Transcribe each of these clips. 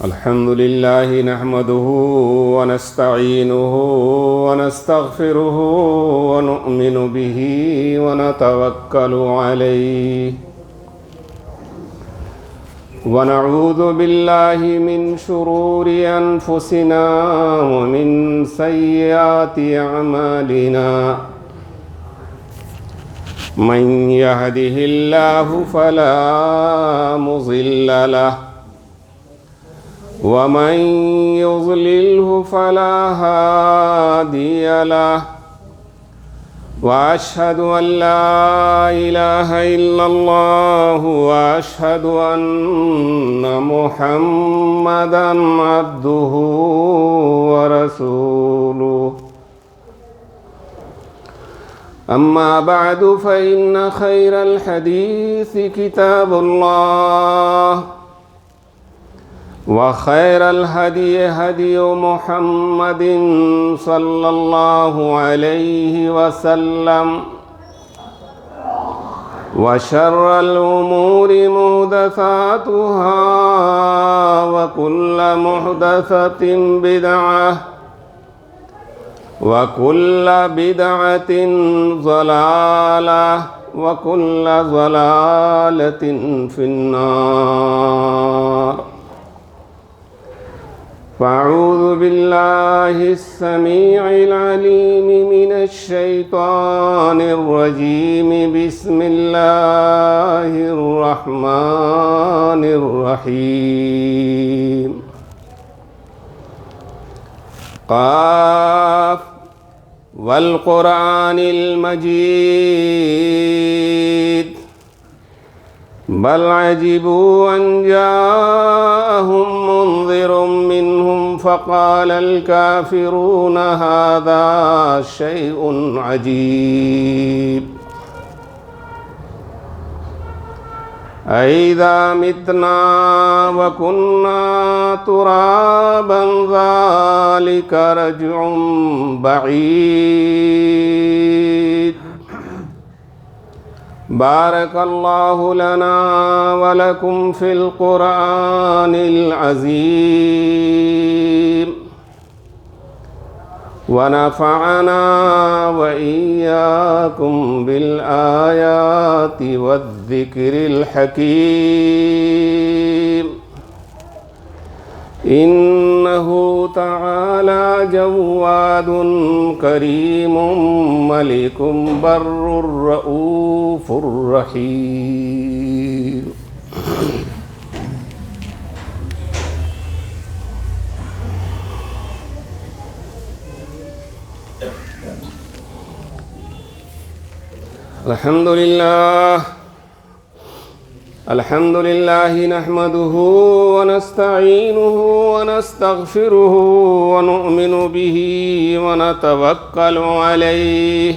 الحمد لله نحمده ونستعينه ونستغفره ونؤمن به ونتوكل عليه ونعوذ بالله من شرور أنفسنا ومن سيئات أعمالنا من يهده الله فلا مضل له ومن يضلله فلا هادي له وأشهد أن لا إله إلا الله وأشهد أن محمدا عبده ورسوله أما بعد فإن خير الحديث كتاب الله وخير الهدي هدي محمد صلى الله عليه وسلم وشر الأمور محدثاتها وكل محدثة بدعة وكل بدعة ضلالة وكل ضلالة في النار. فأعوذ بالله السميع العليم من الشيطان الرجيم. بسم الله الرحمن الرحيم. قاف والقرآن المجيد بل عجبوا أن جاءهم منذر منهم فقال الكافرون هذا شيء عجيب أإذا متنا وكنا ترابا ذلك رجع بعيد. بارك الله لنا ولكم في القرآن العظيم ونفعنا وإياكم بالآيات والذكر الحكيم. إنه تعالى جواد كريم ملك بر رؤوف رحيم. الحمد لله نحمده ونستعينه ونستغفره ونؤمن به ونتوكل عليه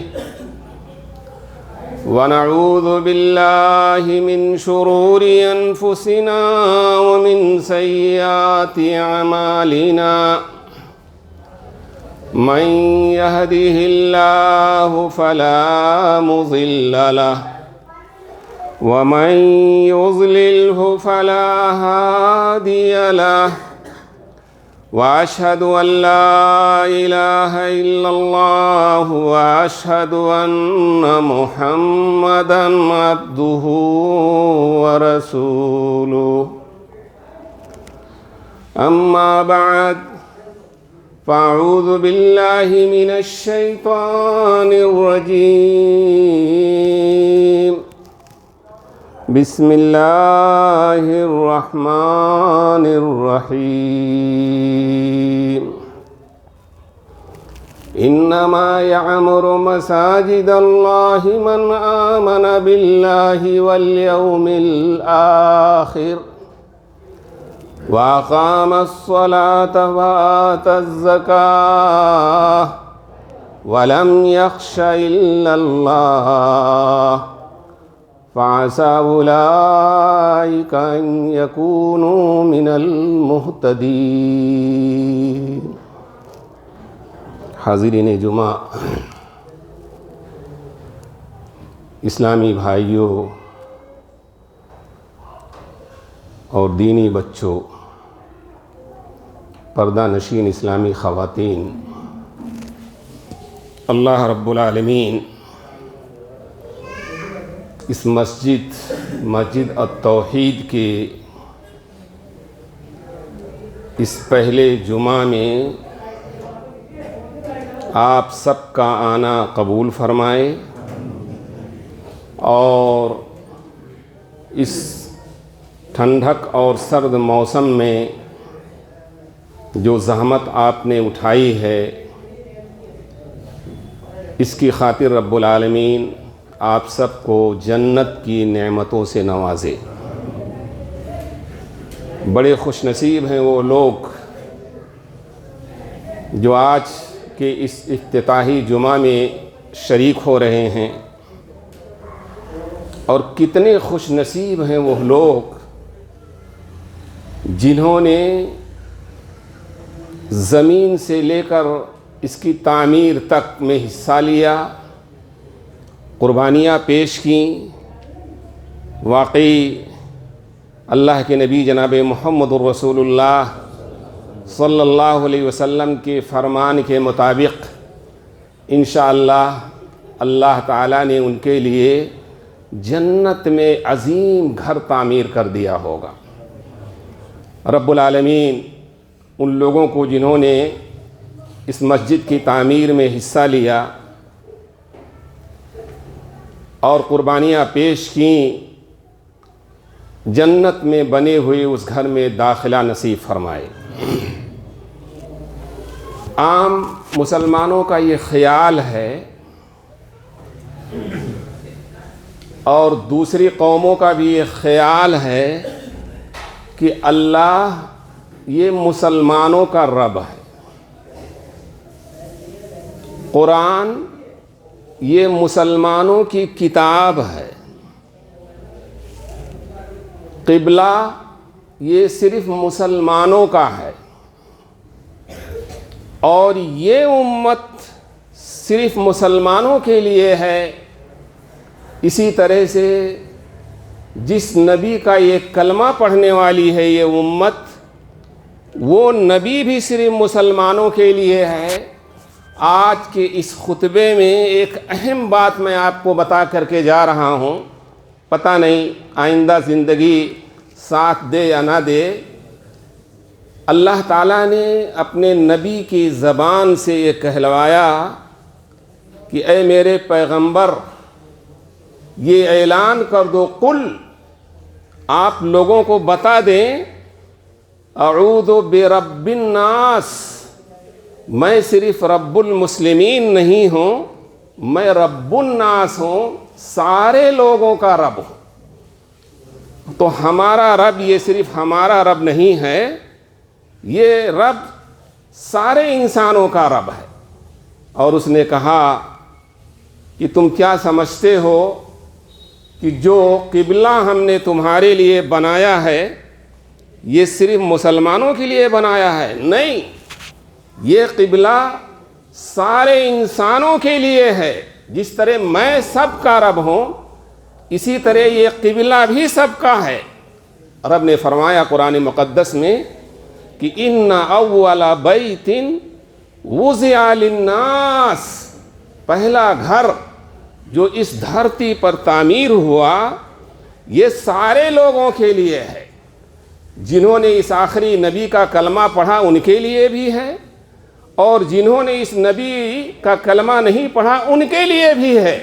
ونعوذ بالله من شرور أنفسنا ومن سيئات أعمالنا. من يهده الله فلا مضل له ومن يضلله فلا هادي له وأشهد أن لا إله إلا الله وأشهد أن محمدا عبده ورسوله. أما بعد فأعوذ بالله من الشيطان الرجيم. بسم الله الرحمن الرحيم. إنما يعمر مساجد الله من آمن بالله واليوم الآخر وأقام الصلاة وآتى الزكاة ولم يخش إلا الله فعسى أولئك أن يكونوا من المهتدين. حاضرین جمعہ، اسلامی بھائیوں اور دینی بچوں، پردہ نشین اسلامی خواتین، اللہ رب العالمین اس مسجد التوحید کے اس پہلے جمعہ میں آپ سب کا آنا قبول فرمائے اور اس ٹھنڈک اور سرد موسم میں جو زحمت آپ نے اٹھائی ہے اس کی خاطر رب العالمین آپ سب کو جنت کی نعمتوں سے نوازے۔ بڑے خوش نصیب ہیں وہ لوگ جو آج کے اس افتتاحی جمعہ میں شریک ہو رہے ہیں، اور کتنے خوش نصیب ہیں وہ لوگ جنہوں نے زمین سے لے کر اس کی تعمیر تک میں حصہ لیا، قربانیاں پیش کیں۔ واقعی اللہ کے نبی جناب محمد الرسول اللہ صلی اللہ علیہ وسلم کے فرمان کے مطابق انشاءاللہ اللہ تعالیٰ نے ان کے لیے جنت میں عظیم گھر تعمیر کر دیا ہوگا۔ رب العالمین ان لوگوں کو جنہوں نے اس مسجد کی تعمیر میں حصہ لیا اور قربانیاں پیش کیں، جنت میں بنے ہوئے اس گھر میں داخلہ نصیب فرمائے۔ عام مسلمانوں کا یہ خیال ہے اور دوسری قوموں کا بھی یہ خیال ہے کہ اللہ یہ مسلمانوں کا رب ہے، قرآن یہ مسلمانوں کی کتاب ہے، قبلہ یہ صرف مسلمانوں کا ہے، اور یہ امت صرف مسلمانوں کے لیے ہے۔ اسی طرح سے جس نبی کا یہ کلمہ پڑھنے والی ہے یہ امت، وہ نبی بھی صرف مسلمانوں کے لیے ہے۔ آج کے اس خطبے میں ایک اہم بات میں آپ کو بتا کر کے جا رہا ہوں، پتہ نہیں آئندہ زندگی ساتھ دے یا نہ دے۔ اللہ تعالیٰ نے اپنے نبی کی زبان سے یہ کہلوایا کہ اے میرے پیغمبر، یہ اعلان کر دو، قل، آپ لوگوں کو بتا دیں، اعوذ برب الناس، میں صرف رب المسلمین نہیں ہوں، میں رب الناس ہوں، سارے لوگوں کا رب ہوں۔ تو ہمارا رب یہ صرف ہمارا رب نہیں ہے، یہ رب سارے انسانوں کا رب ہے۔ اور اس نے کہا کہ تم کیا سمجھتے ہو کہ جو قبلہ ہم نے تمہارے لیے بنایا ہے یہ صرف مسلمانوں کے لیے بنایا ہے؟ نہیں، یہ قبلہ سارے انسانوں کے لیے ہے۔ جس طرح میں سب کا رب ہوں، اسی طرح یہ قبلہ بھی سب کا ہے۔ رب نے فرمایا قرآن مقدس میں کہ ان اول بیت وضع للناس، پہلا گھر جو اس دھرتی پر تعمیر ہوا یہ سارے لوگوں کے لیے ہے۔ جنہوں نے اس آخری نبی کا کلمہ پڑھا ان کے لیے بھی ہے، اور جنہوں نے اس نبی کا کلمہ نہیں پڑھا ان کے لیے بھی ہے۔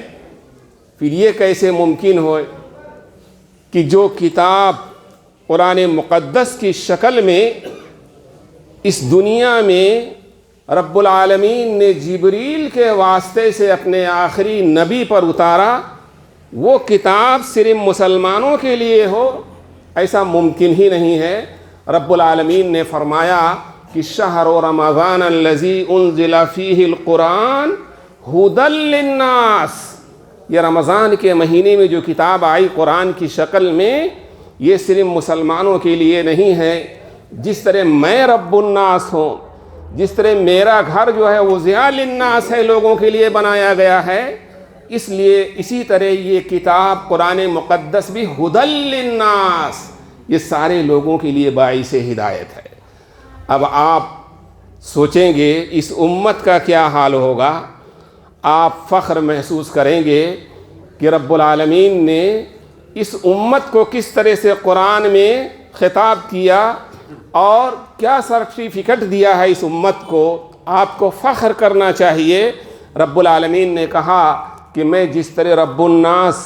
پھر یہ کیسے ممکن ہو کہ جو کتاب قرآن مقدس کی شکل میں اس دنیا میں رب العالمین نے جبریل کے واسطے سے اپنے آخری نبی پر اتارا، وہ کتاب صرف مسلمانوں کے لیے ہو، ایسا ممکن ہی نہیں ہے۔ رب العالمین نے فرمایا کہ شہر رمضان الذی انزل فیہ القرآن ھدی للناس، یہ رمضان کے مہینے میں جو کتاب آئی قرآن کی شکل میں یہ صرف مسلمانوں کے لیے نہیں ہے۔ جس طرح میں رب الناس ہوں، جس طرح میرا گھر جو ہے وہ وضع للناس ہے، لوگوں کے لیے بنایا گیا ہے، اس لیے اسی طرح یہ کتاب قرآن مقدس بھی ھدی للناس، یہ سارے لوگوں کے لیے باعث ہدایت ہے۔ اب آپ سوچیں گے اس امت کا کیا حال ہوگا، آپ فخر محسوس کریں گے کہ رب العالمین نے اس امت کو کس طرح سے قرآن میں خطاب کیا اور کیا سرٹیفکیٹ دیا ہے اس امت کو۔ آپ کو فخر کرنا چاہیے۔ رب العالمین نے کہا کہ میں جس طرح رب الناس،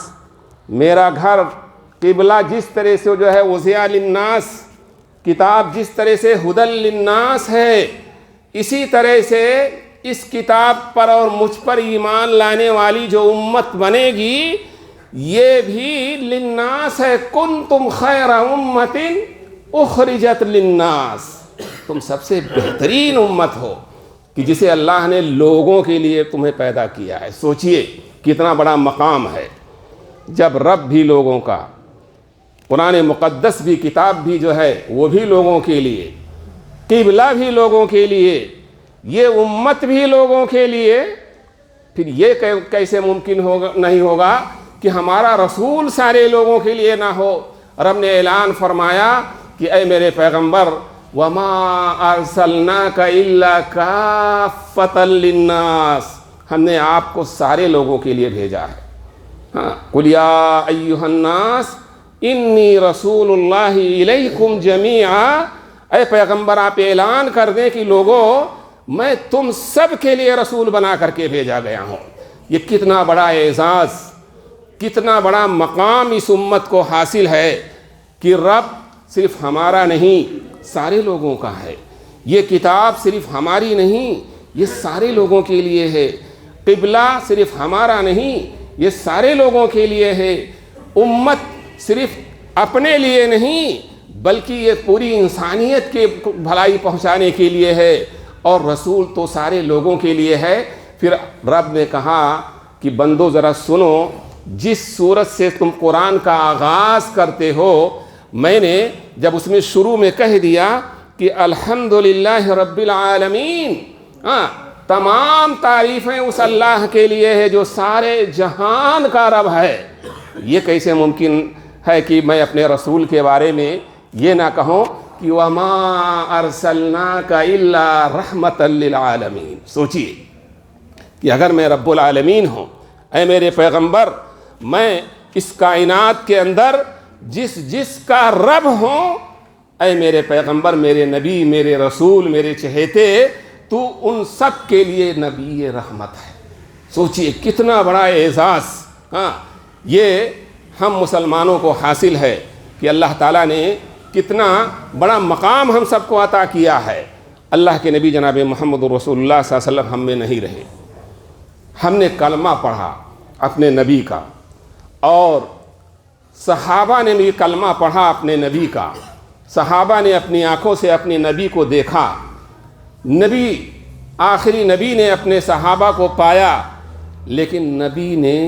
میرا گھر قبلہ جس طرح سے جو ہے وضع للناس، کتاب جس طرح سے ہدی للناس ہے، اسی طرح سے اس کتاب پر اور مجھ پر ایمان لانے والی جو امت بنے گی یہ بھی للناس ہے۔ کنتم خیر امت اخرجت للناس، تم سب سے بہترین امت ہو کہ جسے اللہ نے لوگوں کے لیے تمہیں پیدا کیا ہے۔ سوچئے کتنا بڑا مقام ہے جب رب بھی لوگوں کا، قرآن مقدس بھی، کتاب بھی جو ہے وہ بھی لوگوں کے لیے، قبلہ بھی لوگوں کے لیے، یہ امت بھی لوگوں کے لیے، پھر یہ کیسے ممکن ہوگا، نہیں ہوگا کہ ہمارا رسول سارے لوگوں کے لیے نہ ہو۔ رب نے اعلان فرمایا کہ اے میرے پیغمبر وَمَا أَرْسَلْنَاكَ إِلَّا كَافَّةً لِلنَّاسِ، ہم نے آپ کو سارے لوگوں کے لیے بھیجا ہے۔ ہاں، قُلْ يَا أَيُّهَا النَّاسِ إِنِّي رَسُولُ اللَّهِ إِلَيْكُمْ جَمِيعًا، اے پیغمبر آپ اعلان کر دیں کہ لوگوں میں تم سب کے لیے رسول بنا کر کے بھیجا گیا ہوں۔ یہ کتنا بڑا اعزاز، کتنا بڑا مقام اس امت کو حاصل ہے کہ رب صرف ہمارا نہیں سارے لوگوں کا ہے، یہ کتاب صرف ہماری نہیں یہ سارے لوگوں کے لیے ہے، قبلہ صرف ہمارا نہیں یہ سارے لوگوں کے لیے ہے، امت صرف اپنے لیے نہیں بلکہ یہ پوری انسانیت کے بھلائی پہنچانے کے لیے ہے، اور رسول تو سارے لوگوں کے لیے ہے۔ پھر رب نے کہا کہ بندو ذرا سنو، جس صورت سے تم قرآن کا آغاز کرتے ہو، میں نے جب اس میں شروع میں کہہ دیا کہ الحمدللہ رب العالمین، تمام تعریفیں اس اللہ کے لیے ہے جو سارے جہان کا رب ہے، یہ کیسے ممکن ہے کہ میں اپنے رسول کے بارے میں یہ نہ کہوں کہ وَمَا أَرْسَلْنَاكَ إِلَّا رَحْمَةً لِلْعَالَمِينَ۔ سوچئے کہ اگر میں رب العالمین ہوں، اے میرے پیغمبر میں اس کائنات کے اندر جس کا رب ہوں، اے میرے پیغمبر، میرے نبی، میرے رسول، میرے چہیتے، تو ان سب کے لیے نبی رحمت ہے۔ سوچئے کتنا بڑا اعزاز یہ ہم مسلمانوں کو حاصل ہے کہ اللہ تعالیٰ نے کتنا بڑا مقام ہم سب کو عطا کیا ہے۔ اللہ کے نبی جناب محمد رسول اللہ صلی اللہ علیہ وسلم ہم میں نہیں رہے، ہم نے کلمہ پڑھا اپنے نبی کا، اور صحابہ نے بھی کلمہ پڑھا اپنے نبی کا، صحابہ نے اپنی آنکھوں سے اپنے نبی کو دیکھا، نبی آخری نبی نے اپنے صحابہ کو پایا، لیکن نبی نے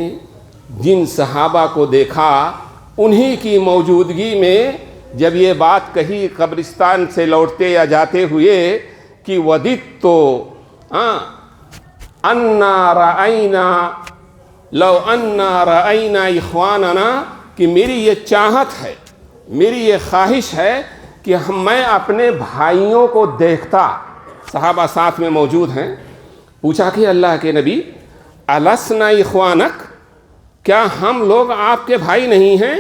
جن صحابہ کو دیکھا انہی کی موجودگی میں جب یہ بات کہی قبرستان سے لوٹتے یا جاتے ہوئے کہ وَدِدْتُ أَنَّا رَأَيْنَا لَوْ أَنَّا رَأَيْنَا إِخْوَانَنَا، کہ میری یہ چاہت ہے، میری یہ خواہش ہے کہ میں اپنے بھائیوں کو دیکھتا۔ صحابہ ساتھ میں موجود ہیں، پوچھا کہ اللہ کے نبی أَلَسْنَا إِخْوَانَكَ، کیا ہم لوگ آپ کے بھائی نہیں ہیں؟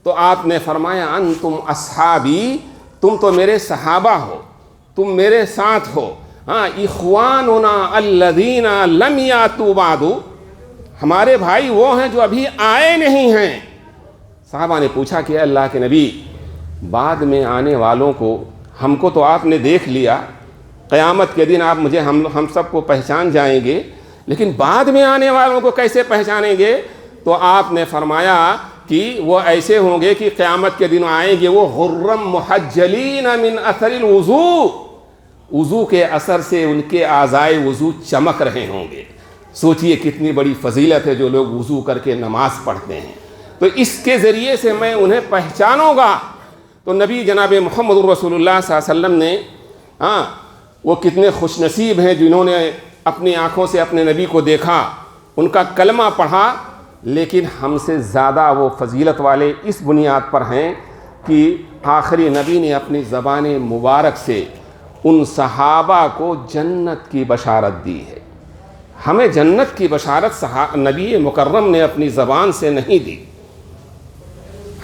تو آپ نے فرمایا انتم اصحابی، تم تو میرے صحابہ ہو، تم میرے ساتھ ہو۔ اخواننا الذین لم یاتوا بعد، ہمارے بھائی وہ ہیں جو ابھی آئے نہیں ہیں۔ صحابہ نے پوچھا کہ اللہ کے نبی بعد میں آنے والوں کو، ہم کو تو آپ نے دیکھ لیا، قیامت کے دن آپ مجھے ہم سب کو پہچان جائیں گے، لیکن بعد میں آنے والوں کو کیسے پہچانیں گے؟ تو آپ نے فرمایا کہ وہ ایسے ہوں گے کہ قیامت کے دن آئیں گے وہ غرم محجلین من اثر الوضوء، وضو کے اثر سے ان کے اعضائے وضو چمک رہے ہوں گے۔ سوچئے کتنی بڑی فضیلت ہے جو لوگ وضو کر کے نماز پڑھتے ہیں، تو اس کے ذریعے سے میں انہیں پہچانوں گا۔ تو نبی جناب محمد رسول اللہ صلی اللہ علیہ وسلم نے وہ کتنے خوش نصیب ہیں جنہوں نے اپنی آنکھوں سے اپنے نبی کو دیکھا، ان کا کلمہ پڑھا، لیکن ہم سے زیادہ وہ فضیلت والے اس بنیاد پر ہیں کہ آخری نبی نے اپنی زبان مبارک سے ان صحابہ کو جنت کی بشارت دی ہے. ہمیں جنت کی بشارت نبی مکرم نے اپنی زبان سے نہیں دی.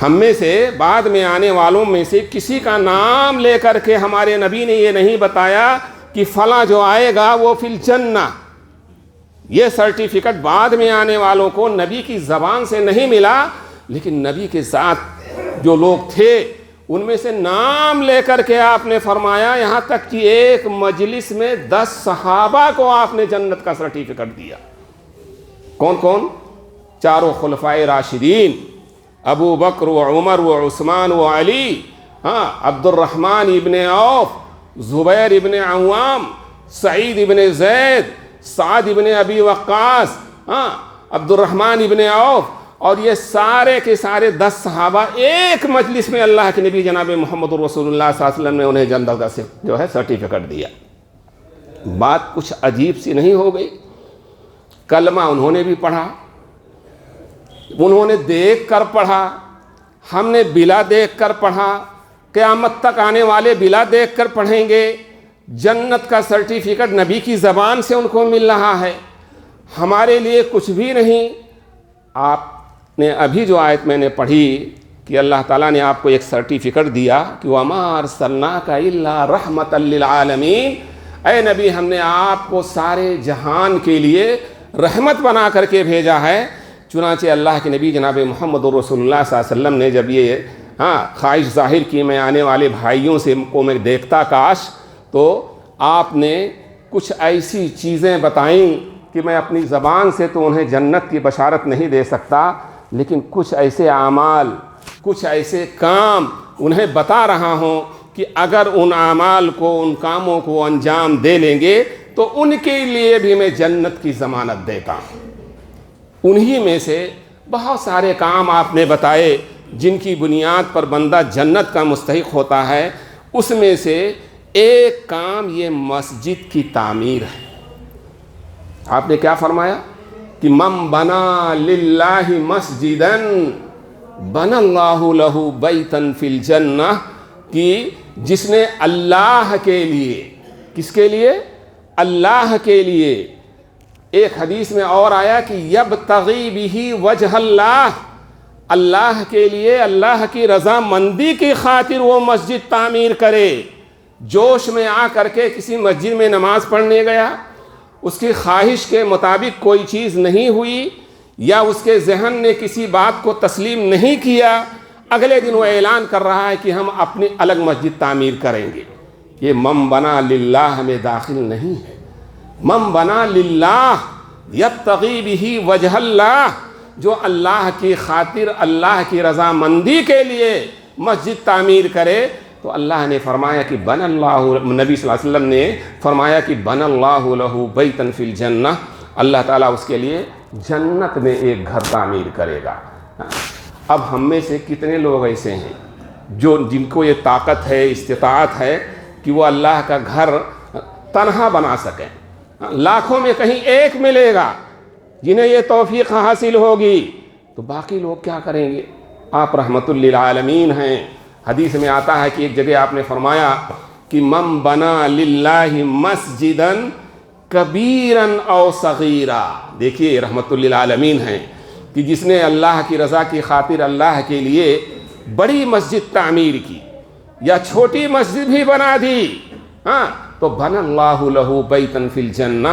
ہم میں سے بعد میں آنے والوں میں سے کسی کا نام لے کر کے ہمارے نبی نے یہ نہیں بتایا کہ فلاں جو آئے گا وہ فی الجنہ. یہ سرٹیفکیٹ بعد میں آنے والوں کو نبی کی زبان سے نہیں ملا، لیکن نبی کے ساتھ جو لوگ تھے ان میں سے نام لے کر کے آپ نے فرمایا، یہاں تک کہ ایک مجلس میں 10 صحابہ کو آپ نے جنت کا سرٹیفکیٹ دیا. کون کون؟ 4 خلفائے راشدین، ابو بکر و عمر و عثمان و علی، عبد الرحمن ابن عوف، زبیر ابن عوام، سعید ابن زید، سعد ابن ابی وقاص، عبد الرحمن ابن عوف، اور یہ سارے کے سارے 10 صحابہ ایک مجلس میں اللہ کے نبی جناب محمد رسول اللہ صلی اللہ علیہ وسلم نے انہیں جنت کا جو ہے سرٹیفکیٹ دیا. بات کچھ عجیب سی نہیں ہو گئی؟ کلمہ انہوں نے بھی پڑھا، انہوں نے دیکھ کر پڑھا، ہم نے بلا دیکھ کر پڑھا، قیامت تک آنے والے بلا دیکھ کر پڑھیں گے. جنت کا سرٹیفکیٹ نبی کی زبان سے ان کو مل رہا ہے، ہمارے لیے کچھ بھی نہیں. آپ نے ابھی جو آیت میں نے پڑھی کہ اللہ تعالیٰ نے آپ کو ایک سرٹیفکیٹ دیا کہ وَمَا أَرْسَلْنَاكَ إِلَّا رَحْمَةً لِّلْعَالَمِينَ، اے نبی ہم نے آپ کو سارے جہان کے لیے رحمت بنا کر کے بھیجا ہے. چنانچہ اللہ کے نبی جناب محمد رسول اللہ صلی اللہ علیہ وسلم نے جب یہ خواہش ظاہر کی میں آنے والے بھائیوں سے کو میں دیکھتا کاش، تو آپ نے کچھ ایسی چیزیں بتائیں کہ میں اپنی زبان سے تو انہیں جنت کی بشارت نہیں دے سکتا، لیکن کچھ ایسے اعمال، کچھ ایسے کام انہیں بتا رہا ہوں کہ اگر ان اعمال کو، ان کاموں کو انجام دے لیں گے تو ان کے لیے بھی میں جنت کی ضمانت دیتا ہوں. انہی میں سے بہت سارے کام آپ نے بتائے جن کی بنیاد پر بندہ جنت کا مستحق ہوتا ہے. اس میں سے ایک کام یہ مسجد کی تعمیر ہے. آپ نے کیا فرمایا کہ من بنا للہ مسجداً بنا اللہ لہ بیتاً فی الجنہ، کہ جس نے اللہ کے لیے، کس کے لیے؟ اللہ کے لیے. ایک حدیث میں اور آیا کہ یبتغی بہ وجہ اللہ، اللہ کے لیے، اللہ کی رضا مندی کی خاطر وہ مسجد تعمیر کرے. جوش میں آ کر کے کسی مسجد میں نماز پڑھنے گیا، اس کی خواہش کے مطابق کوئی چیز نہیں ہوئی، یا اس کے ذہن نے کسی بات کو تسلیم نہیں کیا، اگلے دن وہ اعلان کر رہا ہے کہ ہم اپنی الگ مسجد تعمیر کریں گے. یہ من بنا للہ میں داخل نہیں ہے. من بنا للہ یبتغی بہ وجہ اللہ، جو اللہ کی خاطر، اللہ کی رضا مندی کے لیے مسجد تعمیر کرے، تو اللہ نے فرمایا کہ بن اللہ، نبی صلی اللہ علیہ وسلم نے فرمایا کہ بن اللہ لہ بیتاً فی الجنہ، اللہ تعالیٰ اس کے لیے جنت میں ایک گھر تعمیر کرے گا. اب ہم میں سے کتنے لوگ ایسے ہیں جو جن کو یہ طاقت ہے، استطاعت ہے کہ وہ اللہ کا گھر تنہا بنا سکیں؟ لاکھوں میں کہیں ایک ملے گا جنہیں یہ توفیق حاصل ہوگی، تو باقی لوگ کیا کریں گے؟ آپ رحمت للعالمین ہیں. حدیث میں آتا ہے کہ ایک جگہ آپ نے فرمایا کہ من بنا للہ مسجداً کبیراً او صغیرا. دیکھیے رحمت للعالمین ہیں کہ جس نے اللہ کی رضا کی خاطر اللہ کے لیے بڑی مسجد تعمیر کی یا چھوٹی مسجد بھی بنا دی، تو بن اللہ لہ بیتاً فی الجنہ،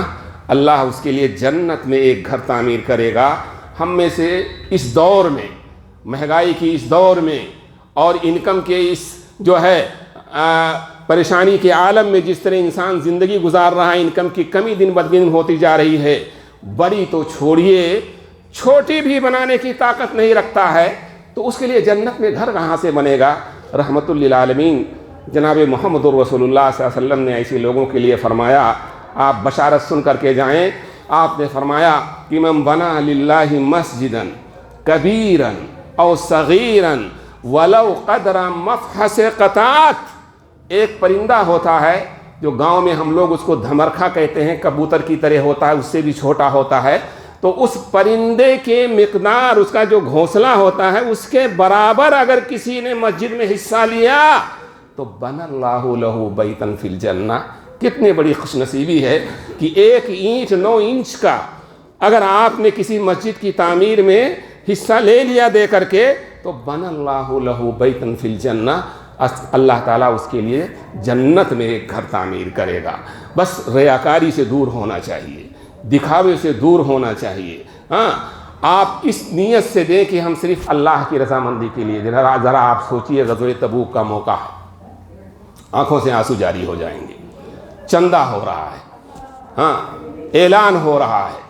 اللہ اس کے لیے جنت میں ایک گھر تعمیر کرے گا. ہم میں سے اس دور میں، مہنگائی کی اس دور میں اور انکم کے اس جو ہے پریشانی کے عالم میں جس طرح انسان زندگی گزار رہا ہے، انکم کی کمی دن بدن ہوتی جا رہی ہے. بڑی تو چھوڑیے، چھوٹی بھی بنانے کی طاقت نہیں رکھتا ہے، تو اس کے لیے جنت میں گھر کہاں سے بنے گا؟ رحمت للعالمین جناب محمد رسول اللہ صلی اللہ علیہ وسلم نے ایسے لوگوں کے لیے فرمایا، آپ بشارت سن کر کے جائیں. آپ نے فرمایا کہ من بنا للہ مسجداً کبیراً او صغیراً ولو قدر مفحص قطعات. ایک پرندہ ہوتا ہے جو گاؤں میں ہم لوگ اس کو دھمرکھا کہتے ہیں، کبوتر کی طرح ہوتا ہے، اس سے بھی چھوٹا ہوتا ہے. تو اس پرندے کے مقدار، اس کا جو گھونسلہ ہوتا ہے، اس کے برابر اگر کسی نے مسجد میں حصہ لیا تو بن اللہ لہ بیتن فی الجنہ. کتنی بڑی خوش نصیبی ہے کہ 1 اینٹ 9 انچ کا اگر آپ نے کسی مسجد کی تعمیر میں حصہ لے لیا دے کر کے تو بن اللہ لہ بیتن فی الجنہ، اللہ تعالیٰ اس کے لیے جنت میں ایک گھر تعمیر کرے گا. بس ریاکاری سے دور ہونا چاہیے، دکھاوے سے دور ہونا چاہیے. ہاں، آپ اس نیت سے دیں کہ ہم صرف اللہ کی رضامندی کے لیے. ذرا آپ سوچئے، غزوہ تبوک کا موقع ہے، آنکھوں سے آنسو جاری ہو جائیں گے. چندہ ہو رہا ہے، ہاں، اعلان ہو رہا ہے.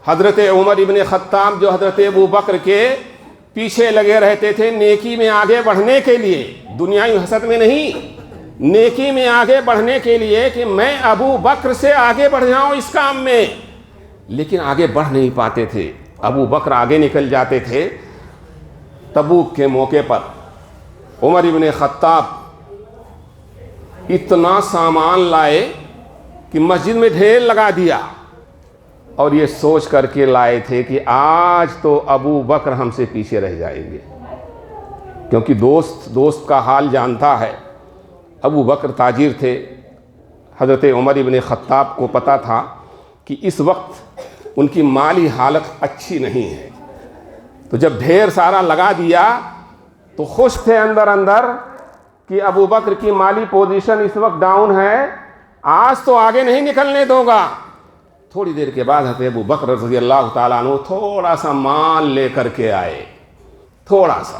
حضرت عمر ابن خطاب جو حضرت ابو بکر کے پیچھے لگے رہتے تھے نیکی میں آگے بڑھنے کے لیے، دنیائی حسد میں نہیں، نیکی میں آگے بڑھنے کے لیے کہ میں ابو بکر سے آگے بڑھ جاؤں اس کام میں، لیکن آگے بڑھ نہیں پاتے تھے. ابو بکر آگے نکل جاتے تھے. تبوک کے موقع پر عمر ابن خطاب اتنا سامان لائے کہ مسجد میں ڈھیر لگا دیا، اور یہ سوچ کر کے لائے تھے کہ آج تو ابو بکر ہم سے پیچھے رہ جائیں گے، کیونکہ دوست کا حال جانتا ہے. ابو بکر تاجر تھے. حضرت عمر ابن خطاب کو پتہ تھا کہ اس وقت ان کی مالی حالت اچھی نہیں ہے، تو جب ڈھیر سارا لگا دیا تو خوش تھے اندر اندر کہ ابو بکر کی مالی پوزیشن اس وقت ڈاؤن ہے، آج تو آگے نہیں نکلنے دوں گا. تھوڑی دیر کے بعد حضرت ابو بکر رضی اللہ تعالیٰ عنہ تھوڑا سا مال لے کر کے آئے، تھوڑا سا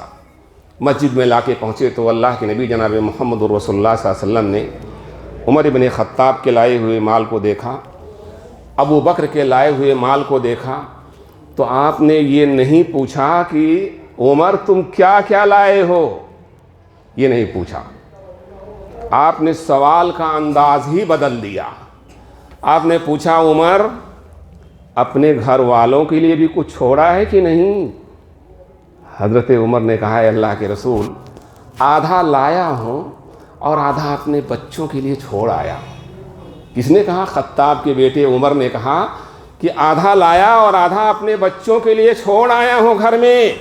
مسجد میں لا کے پہنچے تو اللہ کے نبی جناب محمد رسول اللہ صلی اللہ علیہ وسلم نے عمر ابن خطاب کے لائے ہوئے مال کو دیکھا، ابو بکر کے لائے ہوئے مال کو دیکھا، تو آپ نے یہ نہیں پوچھا کہ عمر تم کیا کیا لائے ہو، یہ نہیں پوچھا. آپ نے سوال کا انداز ہی بدل دیا. آپ نے پوچھا عمر اپنے گھر والوں کے لیے بھی کچھ چھوڑا ہے کہ نہیں؟ حضرت عمر نے کہا ہے اللہ کے رسول آدھا لایا ہوں اور آدھا اپنے بچوں کے لیے چھوڑ آیا. کس نے کہا؟ خطاب کے بیٹے عمر نے کہا کہ آدھا لایا اور آدھا اپنے بچوں کے لیے چھوڑ آیا ہوں گھر میں.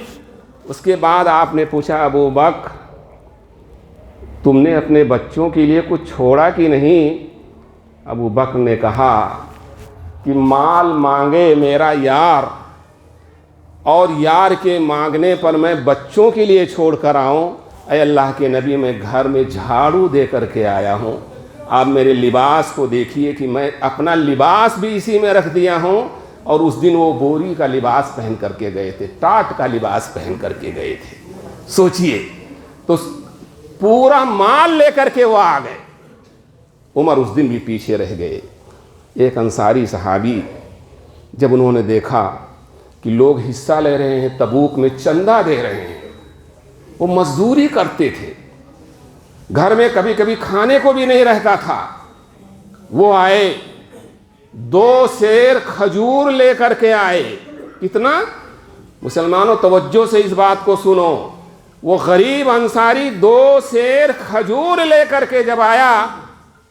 اس کے بعد آپ نے پوچھا ابو بکر تم نے اپنے بچوں کے لیے کچھ چھوڑا کہ نہیں؟ ابو بکر نے کہا کہ مال مانگے میرا یار اور یار کے مانگنے پر میں بچوں کے لیے چھوڑ کر آؤں، اے اللہ کے نبی میں گھر میں جھاڑو دے کر کے آیا ہوں. آپ میرے لباس کو دیکھیے کہ میں اپنا لباس بھی اسی میں رکھ دیا ہوں، اور اس دن وہ بوری کا لباس پہن کر کے گئے تھے، ٹاٹ کا لباس پہن کر کے گئے تھے. سوچئے تو پورا مال لے کر کے وہ آ گئے. عمر اس دن بھی پیچھے رہ گئے. ایک انصاری صحابی جب انہوں نے دیکھا کہ لوگ حصہ لے رہے ہیں، تبوک میں چندہ دے رہے ہیں، وہ مزدوری کرتے تھے، گھر میں کبھی کبھی کھانے کو بھی نہیں رہتا تھا، وہ آئے 2 سیر کھجور لے کر کے آئے. کتنا؟ مسلمانوں توجہ سے اس بات کو سنو، وہ غریب انصاری 2 سیر کھجور لے کر کے جب آیا،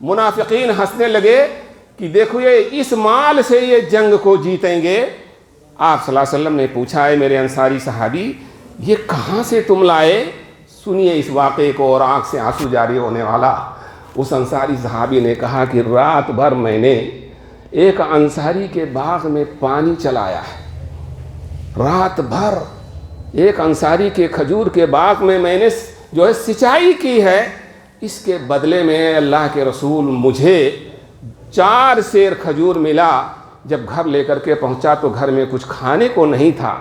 منافقین ہنسنے لگے کہ دیکھو یہ اس مال سے یہ جنگ کو جیتیں گے. آپ صلی اللہ علیہ وسلم نے پوچھا ہے میرے انصاری صحابی یہ کہاں سے تم لائے؟ سنیے اس واقعے کو، اور آنکھ سے آنسو جاری ہونے والا. اس انصاری صحابی نے کہا کہ رات بھر میں نے ایک انصاری کے باغ میں پانی چلایا ہے، رات بھر ایک انصاری کے کھجور کے باغ میں میں نے جو ہے سچائی کی ہے، اس کے بدلے میں اللہ کے رسول مجھے 4 سیر کھجور ملا. جب گھر لے کر کے پہنچا تو گھر میں کچھ کھانے کو نہیں تھا،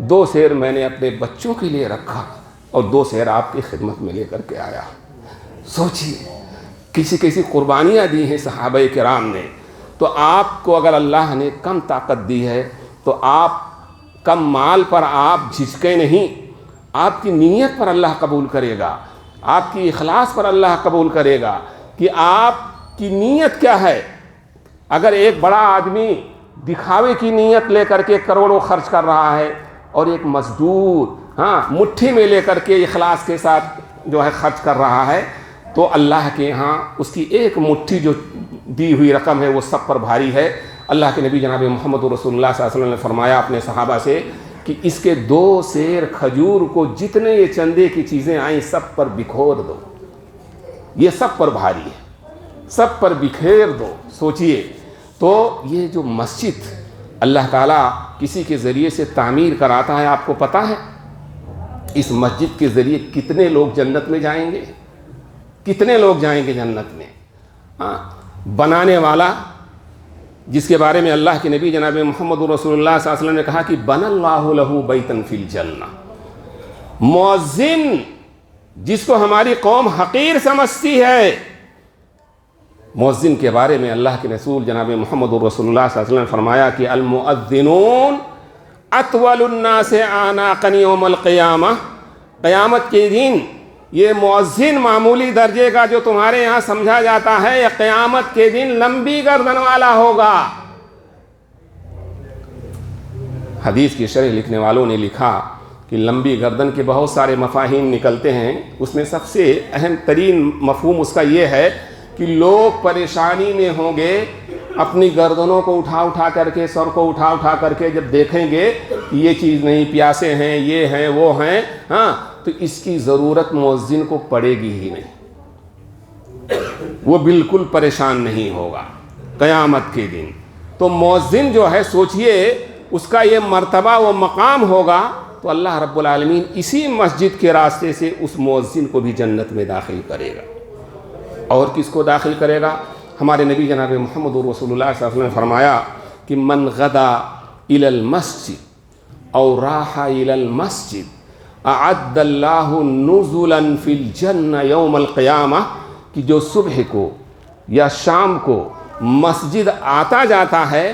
2 سیر میں نے اپنے بچوں کے لیے رکھا اور 2 سیر آپ کی خدمت میں لے کر کے آیا. سوچیے کیسی قربانیاں دی ہیں صحابہ کرام نے. تو آپ کو اگر اللہ نے کم طاقت دی ہے تو آپ کم مال پر آپ جھجکیں نہیں، آپ کی نیت پر اللہ قبول کرے گا، آپ کی اخلاص پر اللہ قبول کرے گا کہ آپ کی نیت کیا ہے. اگر ایک بڑا آدمی دکھاوے کی نیت لے کر کے کروڑوں خرچ کر رہا ہے اور ایک مزدور مٹھی میں لے کر کے اخلاص کے ساتھ جو ہے خرچ کر رہا ہے، تو اللہ کے ہاں اس کی ایک مٹھی جو دی ہوئی رقم ہے وہ سب پر بھاری ہے. اللہ کے نبی جناب محمد رسول اللہ صلی اللہ علیہ وسلم نے فرمایا اپنے صحابہ سے کہ اس کے 2 سیر کھجور کو جتنے یہ چندے کی چیزیں آئیں سب پر بکھور دو. یہ سب پر بھاری ہے، سب پر بکھیر دو۔ سوچئے تو یہ جو مسجد اللہ تعالیٰ کسی کے ذریعے سے تعمیر کراتا ہے، آپ کو پتہ ہے اس مسجد کے ذریعے کتنے لوگ جنت میں جائیں گے؟ کتنے لوگ جائیں گے جنت میں؟ بنانے والا جس کے بارے میں اللہ کے نبی جناب محمد رسول اللہ صلی اللہ علیہ وسلم نے کہا کہ بن اللہ لہ بیتن فی الجنہ، مؤذن جس کو ہماری قوم حقیر سمجھتی ہے، مؤذن کے بارے میں اللہ کے رسول جناب محمد رسول اللہ صلی اللہ علیہ وسلم نے فرمایا کہ المؤذنون اطول الناس اعناقا یوم القیامہ، قیامت کے دن یہ مؤذن معمولی درجے کا جو تمہارے یہاں سمجھا جاتا ہے، یہ قیامت کے دن لمبی گردن والا ہوگا۔ حدیث کی شرح لکھنے والوں نے لکھا کہ لمبی گردن کے بہت سارے مفاہیم نکلتے ہیں، اس میں سب سے اہم ترین مفہوم اس کا یہ ہے کہ لوگ پریشانی میں ہوں گے، اپنی گردنوں کو اٹھا کر کے، سر کو اٹھا کر کے جب دیکھیں گے کہ یہ چیز نہیں، پیاسے ہیں، یہ ہیں، وہ ہیں، تو اس کی ضرورت مؤذن کو پڑے گی ہی نہیں، وہ بالکل پریشان نہیں ہوگا قیامت کے دن۔ تو مؤذن جو ہے، سوچئے اس کا یہ مرتبہ و مقام ہوگا، تو اللہ رب العالمین اسی مسجد کے راستے سے اس مؤذن کو بھی جنت میں داخل کرے گا۔ اور کس کو داخل کرے گا؟ ہمارے نبی جناب محمد رسول اللہ صلی اللہ علیہ وسلم نے فرمایا کہ من غدا الی المسجد او راح الی المسجد اعد اللہ نزلا فی الجنہ یوم القیامہ، کہ جو صبح کو یا شام کو مسجد آتا جاتا ہے،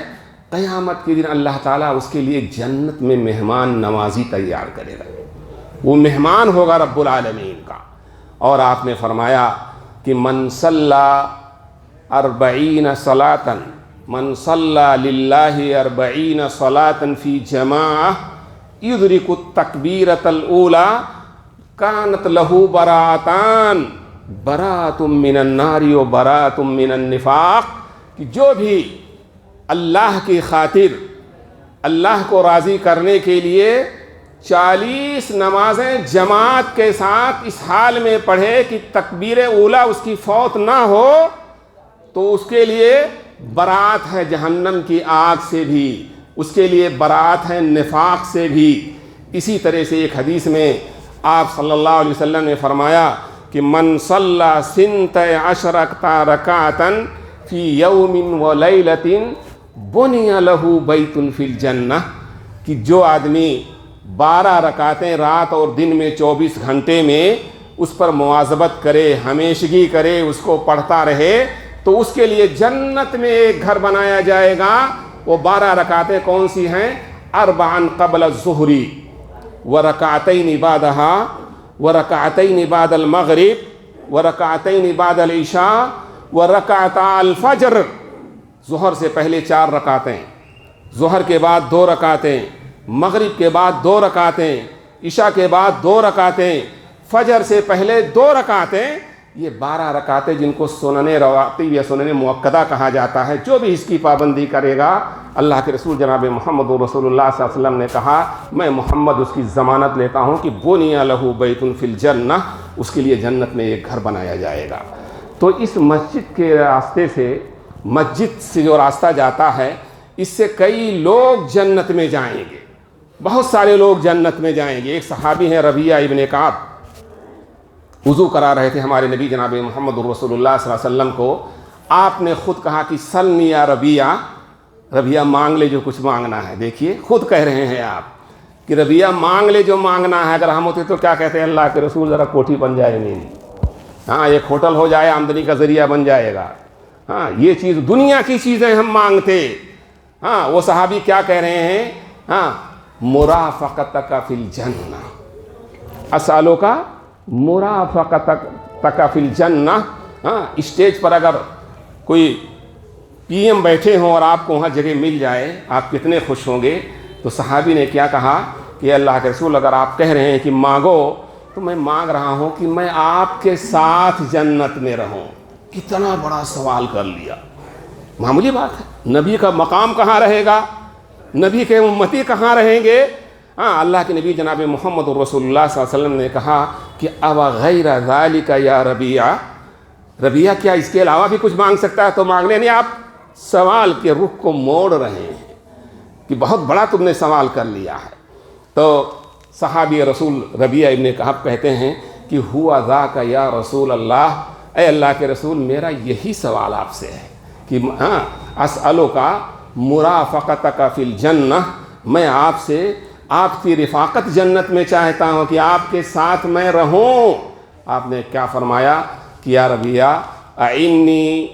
قیامت کے دن اللہ تعالیٰ اس کے لیے جنت میں مہمان نوازی تیار کرے گا، وہ مہمان ہوگا رب العالمین کا۔ اور آپ نے فرمایا کہ من صلی 40 صلاۃ، من صلی للہ 40 صلاۃ فی جماعہ یدرک التکبیرۃ الاولی کانت لہ براءتان، براءۃ من النار و براءۃ من النفاق، کہ جو بھی اللہ کی خاطر، اللہ کو راضی کرنے کے لیے 40 نمازیں جماعت کے ساتھ اس حال میں پڑھے کہ تکبیر اولیٰ اس کی فوت نہ ہو، تو اس کے لیے برات ہے جہنم کی آگ سے بھی، اس کے لیے برات ہے نفاق سے بھی۔ اسی طرح سے ایک حدیث میں آپ صلی اللہ علیہ وسلم نے فرمایا کہ من صلی 12 رکعۃ فی یوم و لیلۃ بنی لہ بیت فی الجنہ، کہ جو آدمی 12 رکعتیں رات اور دن میں 24 گھنٹے میں اس پر مواظبت کرے، ہمیشگی کرے، اس کو پڑھتا رہے، تو اس کے لیے جنت میں ایک گھر بنایا جائے گا۔ وہ 12 رکعتیں کون سی ہیں؟ 4 قبل الظہر ورکعتین بعدہا ورکعتین بعد المغرب ورکعتین بعد العشاء ورکعتا الفجر، ظہر سے پہلے 4 رکعتیں، ظہر کے بعد 2 رکعتیں، مغرب کے بعد 2 رکعتیں، عشاء کے بعد 2 رکعتیں، فجر سے پہلے 2 رکعتیں۔ یہ 12 رکعتیں جن کو سنن رواتب یا سنن مؤکدہ کہا جاتا ہے، جو بھی اس کی پابندی کرے گا، اللہ کے رسول جناب محمد رسول اللہ صلی اللہ علیہ وسلم نے کہا، میں محمد اس کی ضمانت لیتا ہوں کہ بنی لہ بیت فی الجنہ، اس کے لیے جنت میں ایک گھر بنایا جائے گا۔ تو اس مسجد کے راستے سے، مسجد سے جو راستہ جاتا ہے، اس سے کئی لوگ جنت میں جائیں گے، بہت سارے لوگ جنت میں جائیں گے۔ ایک صحابی ہیں ربیعہ ابن کعب، وضو کرا رہے تھے ہمارے نبی جناب محمد رسول اللہ صلی اللہ علیہ وسلم کو، آپ نے خود کہا کہ سلنی یا ربیعہ، ربیعہ مانگ لے جو کچھ مانگنا ہے۔ دیکھیے خود کہہ رہے ہیں آپ کہ ربیعہ مانگ لے جو مانگنا ہے۔ اگر ہم ہوتے تو کیا کہتے ہیں؟ اللہ کے رسول ذرا کوٹھی بن جائے میری، ایک ہوٹل ہو جائے، آمدنی کا ذریعہ بن جائے گا، یہ چیز دنیا کی چیزیں ہم مانگتے۔ وہ صحابی کیا کہہ رہے ہیں؟ مرافقتک فی الجنہ، اسالک مرافقتک فی الجنہ۔ اسٹیج پر اگر کوئی پی ایم بیٹھے ہوں اور آپ کو وہاں جگہ مل جائے، آپ کتنے خوش ہوں گے؟ تو صحابی نے کیا کہا کہ اللہ کے رسول اگر آپ کہہ رہے ہیں کہ مانگو، تو میں مانگ رہا ہوں کہ میں آپ کے ساتھ جنت میں رہوں۔ کتنا بڑا سوال کر لیا، معمولی بات ہے۔ نبی کا مقام کہاں رہے گا؟ نبی کے امتی کہاں رہیں گے؟ اللہ کے نبی جناب محمد رسول اللہ صلی اللہ علیہ وسلم نے کہا کہ او غیر ذالک یا ربیعہ، ربیہ کیا اس کے علاوہ بھی کچھ مانگ سکتا ہے تو مانگ لیں؟ نہیں، آپ سوال کے رخ کو موڑ رہے ہیں کہ بہت بڑا تم نے سوال کر لیا ہے۔ تو صحابی رسول ربیہ ابن کعب کہتے ہیں کہ ہوا ذاک یا رسول اللہ، اے اللہ کے رسول میرا یہی سوال آپ سے ہے کہ اسألک مرافقتک فی الجنہ، میں آپ سے آپ کی رفاقت جنت میں چاہتا ہوں کہ آپ کے ساتھ میں رہوں۔ آپ نے کیا فرمایا کہ یا ربیہ اعنی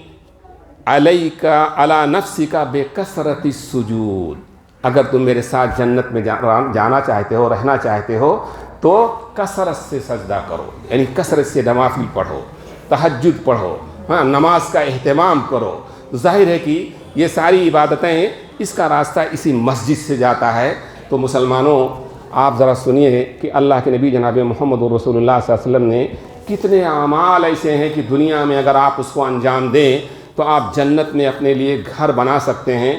علیک علی نفسک بکثرۃ السجود، اگر تم میرے ساتھ جنت میں جانا چاہتے ہو، رہنا چاہتے ہو تو کثرت سے سجدہ کرو، یعنی کثرت سے نوافل پڑھو، تہجد پڑھو، نماز کا اہتمام کرو۔ ظاہر ہے کہ یہ ساری عبادتیں اس کا راستہ اسی مسجد سے جاتا ہے۔ تو مسلمانوں آپ ذرا سنیے کہ اللہ کے نبی جناب محمد رسول اللہ صلی اللہ علیہ وسلم نے کتنے اعمال ایسے ہیں کہ دنیا میں اگر آپ اس کو انجام دیں تو آپ جنت میں اپنے لیے گھر بنا سکتے ہیں۔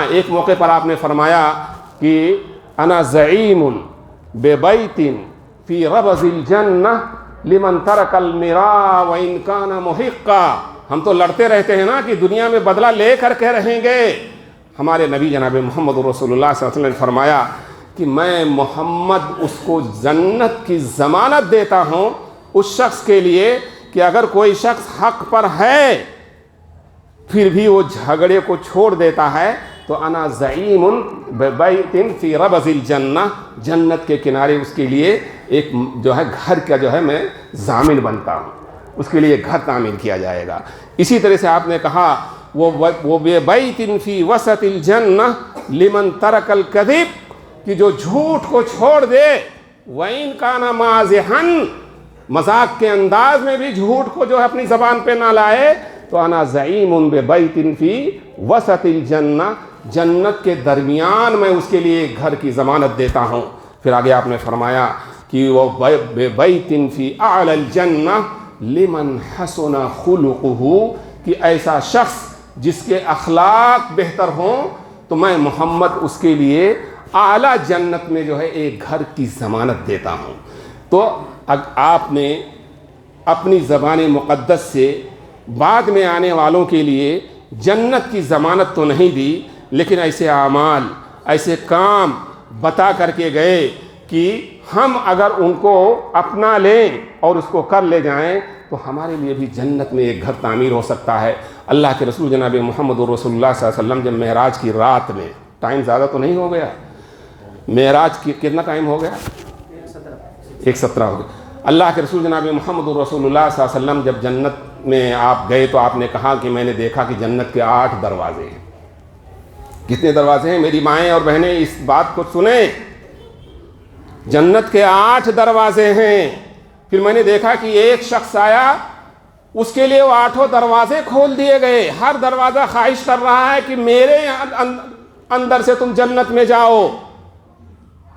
ایک موقع پر آپ نے فرمایا کہ انا زعیم ببیت فی ربض الجنہ لمن ترک المراء وان کان محقا، ہم تو لڑتے رہتے ہیں نا کہ دنیا میں بدلہ لے کر کے رہیں گے۔ ہمارے نبی جناب محمد رسول اللہ صلی اللہ علیہ وسلم نے فرمایا کہ میں محمد اس کو جنت کی ضمانت دیتا ہوں اس شخص کے لیے کہ اگر کوئی شخص حق پر ہے پھر بھی وہ جھگڑے کو چھوڑ دیتا ہے تو انا زعیم ببیت فی ربض الجنہ، جنت کے کنارے اس کے لیے ایک جو ہے گھر کا جو ہے میں ضامن بنتا ہوں، اس کے لیے گھر تعمیر کیا جائے گا۔ اسی طرح سے آپ نے کہا وہ ببیت فی وسط الجنہ لمن ترک الکذب، کہ جو جھوٹ کو چھوڑ دے، وَإِن كَانَ مَازِحًا، مذاق کے انداز میں بھی جھوٹ کو جو ہے اپنی زبان پہ نہ لائے، تو انا زعیم ببیت فی وسط الجنہ، جنت کے درمیان میں اس کے لیے گھر کی ضمانت دیتا ہوں۔ پھر آگے آپ نے فرمایا کہ وہ ببیت فی اعلی الجنہ لمن حسن خلقہ، کہ ایسا شخص جس کے اخلاق بہتر ہوں تو میں محمد اس کے لیے اعلیٰ جنت میں جو ہے ایک گھر کی ضمانت دیتا ہوں۔ تو آپ نے اپنی زبان مقدس سے بعد میں آنے والوں کے لیے جنت کی ضمانت تو نہیں دی، لیکن ایسے اعمال، ایسے کام بتا کر کے گئے کہ ہم اگر ان کو اپنا لیں اور اس کو کر لے جائیں تو ہمارے لیے بھی جنت میں ایک گھر تعمیر ہو سکتا ہے۔ اللہ کے رسول جناب محمد رسول اللہ صلی اللہ علیہ وسلم جب معراج کی رات میں، ٹائم زیادہ تو نہیں ہو گیا، معراج کی کتنا ٹائم ہو گیا؟ 1:17 ہو گیا۔ اللہ کے رسول جناب محمد رسول اللہ صلی اللہ علیہ وسلم جب جنت میں آپ گئے تو آپ نے کہا کہ میں نے دیکھا کہ جنت کے 8 دروازے ہیں۔ کتنے دروازے ہیں میری مائیں اور بہنیں؟ اس بات کو سنیں، جنت کے 8 دروازے ہیں۔ پھر میں نے دیکھا کہ ایک شخص آیا، اس کے لیے وہ 8 دروازے کھول دیے گئے، ہر دروازہ خواہش کر رہا ہے کہ میرے اندر سے تم جنت میں جاؤ۔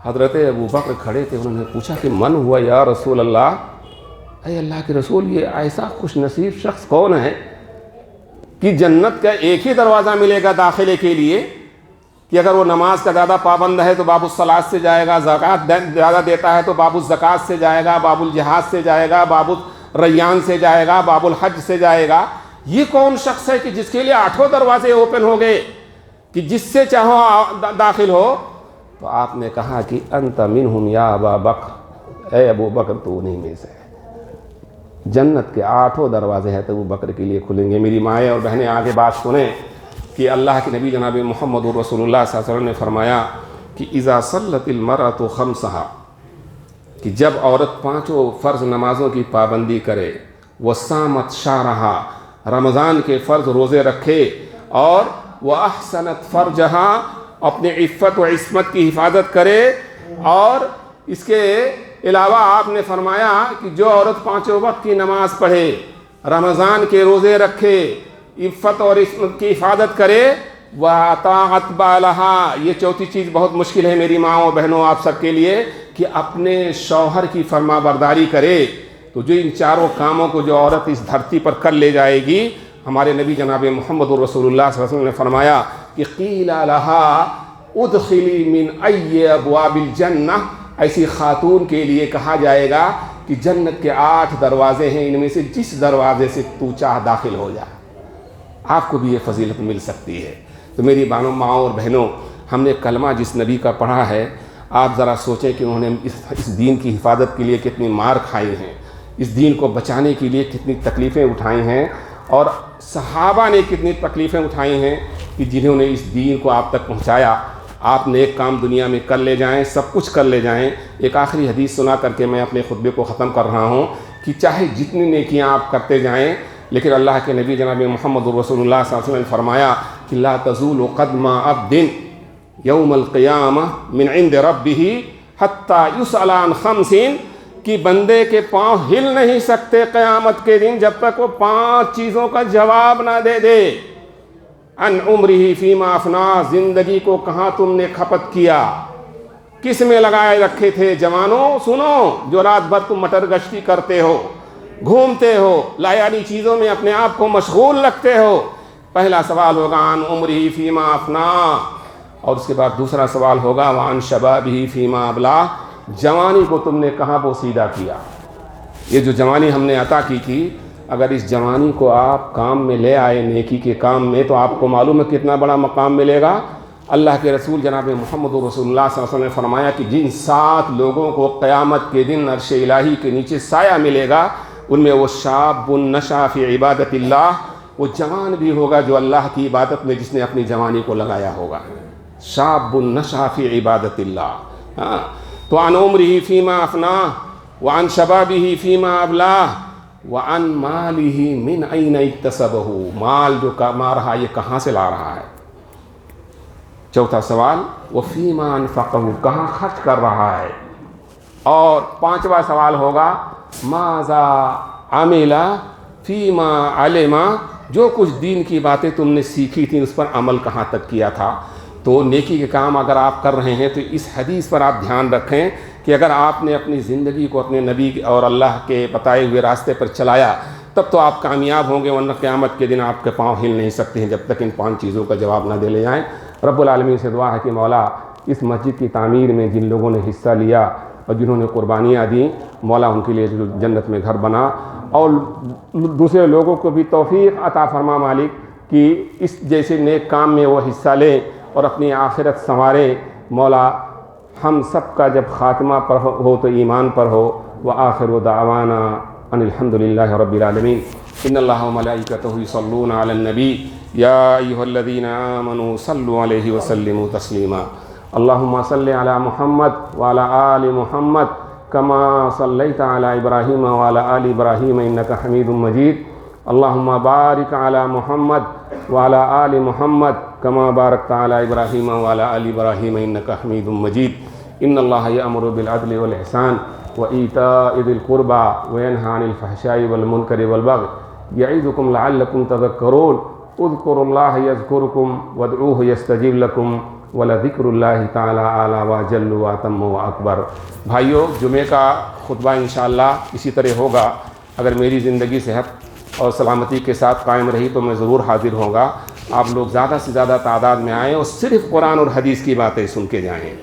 حضرت ابوبکر کھڑے تھے، انہوں نے پوچھا کہ من ہوا یا رسول اللہ، اے اللہ کے رسول یہ ایسا خوش نصیب شخص کون ہے کہ جنت کا ایک ہی دروازہ ملے گا داخلے کے لیے، کہ اگر وہ نماز کا زیادہ پابند ہے تو باب الصلاۃ سے جائے گا، زکوٰۃ زیادہ دیتا ہے تو باب الزکوٰۃ سے جائے گا، باب الجہاد سے جائے گا، باب الریان سے جائے گا، باب الحج سے جائے گا۔ یہ کون شخص ہے کہ جس کے لیے 8 دروازے اوپن ہو گئے کہ جس سے چاہو داخل ہو؟ تو آپ نے کہا کہ انت منہم یا ابا بکر، اے ابو بکر تو انہیں میں سے ہے۔ جنت کے 8 دروازے ہیں تو ابو بکر کے لیے کھلیں گے۔ میری مائیں اور بہنیں آگے بات سنیں کہ اللہ کے نبی جناب محمد رسول اللہ صلی اللہ علیہ وسلم نے فرمایا کہ اذا صلت المرأة خمسہا، کہ جب عورت 5 فرض نمازوں کی پابندی کرے، وصامت شہرہا، رمضان کے فرض روزے رکھے، اور واحسنت فرجہا، اپنے عفت و عصمت کی حفاظت کرے، اور اس کے علاوہ آپ نے فرمایا کہ جو عورت 5 وقت کی نماز پڑھے، رمضان کے روزے رکھے، عفت اور عصمت کی حفاظت کرے، وَأَطَاعَتْ بَالَهَا، یہ 4تھی چیز بہت مشکل ہے میری ماں اور بہنوں آپ سب کے لیے، کہ اپنے شوہر کی فرما برداری کرے۔ تو جو ان 4 کاموں کو جو عورت اس دھرتی پر کر لے جائے گی، ہمارے نبی جناب محمد رسول اللہ صلی اللہ علیہ وسلم نے فرمایا کہ قیل لها ادخلی من ای ابواب الجنہ، ایسی خاتون کے لیے کہا جائے گا کہ جنت کے 8 دروازے ہیں، ان میں سے جس دروازے سے تو چاہ داخل ہو جا، آپ کو بھی یہ فضیلت مل سکتی ہے۔ تو میری ماؤں اور بہنوں، ہم نے کلمہ جس نبی کا پڑھا ہے، آپ ذرا سوچیں کہ انہوں نے اس دین کی حفاظت کے لیے کتنی مار کھائی ہیں، اس دین کو بچانے کے لیے کتنی تکلیفیں اٹھائی ہیں، اور صحابہ نے کتنی تکلیفیں اٹھائی ہیں کہ جنہوں نے اس دین کو آپ تک پہنچایا۔ آپ نے ایک کام دنیا میں کر لے جائیں، سب کچھ کر لے جائیں۔ ایک آخری حدیث سنا کر کے میں اپنے خطبے کو ختم کر رہا ہوں کہ چاہے جتنی نیکیاں آپ کرتے جائیں، لیکن اللہ کے نبی جناب محمد رسول اللہ صلی اللہ علیہ وسلم نے فرمایا کہ لا تزول قدم عبد یوم القیامہ من عند ربہ حتی یسأل عن خمس، کہ بندے کے پاؤں ہل نہیں سکتے قیامت کے دن جب تک وہ 5 چیزوں کا جواب نہ دے دے۔ ان عمرہ فیما افنا، زندگی کو کہاں تم نے کھپت کیا، کس میں لگائے رکھے تھے؟ جوانوں سنو، جو رات بھر تم مٹر گشتی کرتے ہو، گھومتے ہو، لایانی چیزوں میں اپنے آپ کو مشغول رکھتے ہو، پہلا سوال ہوگا عن عمرہ فیما افنا، اور اس کے بعد دوسرا سوال ہوگا وعن شبابہ فیما ابلا، جوانی کو تم نے کہاں بوسیدہ کیا۔ یہ جو جوانی ہم نے عطا کی تھی، اگر اس جوانی کو آپ کام میں لے آئے، نیکی کے کام میں، تو آپ کو معلوم ہے کتنا بڑا مقام ملے گا۔ اللہ کے رسول جناب محمد رسول اللہ صلی اللہ علیہ وسلم نے فرمایا کہ جن 7 لوگوں کو قیامت کے دن عرش الہی کے نیچے سایہ ملے گا، ان میں وہ شاب نشأ فی عبادت اللہ، وہ جوان بھی ہوگا جو اللہ کی عبادت میں جس نے اپنی جوانی کو لگایا ہوگا، شاب نشأ فی عبادت اللہ۔ تو عن عمرہ فیما افنا، وعن شبابہ فیما ابلاہ، وعن مالہ من این اکتسبہ، مال جو کما رہا یہ کہاں سے لا رہا ہے۔ چوتھا سوال وفیما انفقہ، کہاں خرچ کر رہا ہے۔ اور 5واں سوال ہوگا ماذا عمل فیما علم، جو کچھ دین کی باتیں تم نے سیکھی تھیں اس پر عمل کہاں تک کیا تھا۔ تو نیکی کے کام اگر آپ کر رہے ہیں تو اس حدیث پر آپ دھیان رکھیں کہ اگر آپ نے اپنی زندگی کو اپنے نبی اور اللہ کے بتائے ہوئے راستے پر چلایا تب تو آپ کامیاب ہوں گے، ورنہ قیامت کے دن آپ کے پاؤں ہل نہیں سکتے ہیں جب تک ان 5 چیزوں کا جواب نہ دے لے جائیں۔ رب العالمین سے دعا ہے کہ مولا اس مسجد کی تعمیر میں جن لوگوں نے حصہ لیا اور جنہوں نے قربانیاں دیں، مولا ان کے لیے جنت میں گھر بنا، اور دوسرے لوگوں کو بھی توفیق عطا فرما مالک کہ اس جیسے نیک کام میں وہ حصہ لیں اور اپنی آخرت سنواریں۔ مولا ہم سب کا جب خاتمہ پر ہو تو ایمان پر ہو۔ وآخر دعوانا ان الحمد للہ رب العالمین۔ ان اللہ وملائکتہ یصلون علی النبی یا ایھا الذین آمنوا صلوا علیہ وسلموا تسلیما۔ اللہم صل علی محمد وعلی آل محمد کما صلیت علی ابراہیم وعلی آل ابراہیم انک حمید مجید۔ اللہم بارک علی محمد وعلی آل محمد کما بارکت علی ابراہیم وعلی آل ابراہیم انک حمید مجید۔ ان اللہ یأمر بالعدل والإحسان وإیتاء ذی القربى وینہی عن الفحشاء والمنکر والبغی یعظکم لعلکم تذکرون۔ اذکروا اللہ یذکرکم وادعوہ یستجب لکم ولذکر اللہ تعالی اعلی واجل واتم واکبر۔ بھائیو، جمعے کا خطبہ انشاءاللہ اسی طرح ہوگا، اگر میری زندگی صحت اور سلامتی کے ساتھ قائم رہی تو میں ضرور حاضر ہوں گا۔ آپ لوگ زیادہ سے زیادہ تعداد میں آئیں اور صرف قرآن اور حدیث کی باتیں سن کے جائیں۔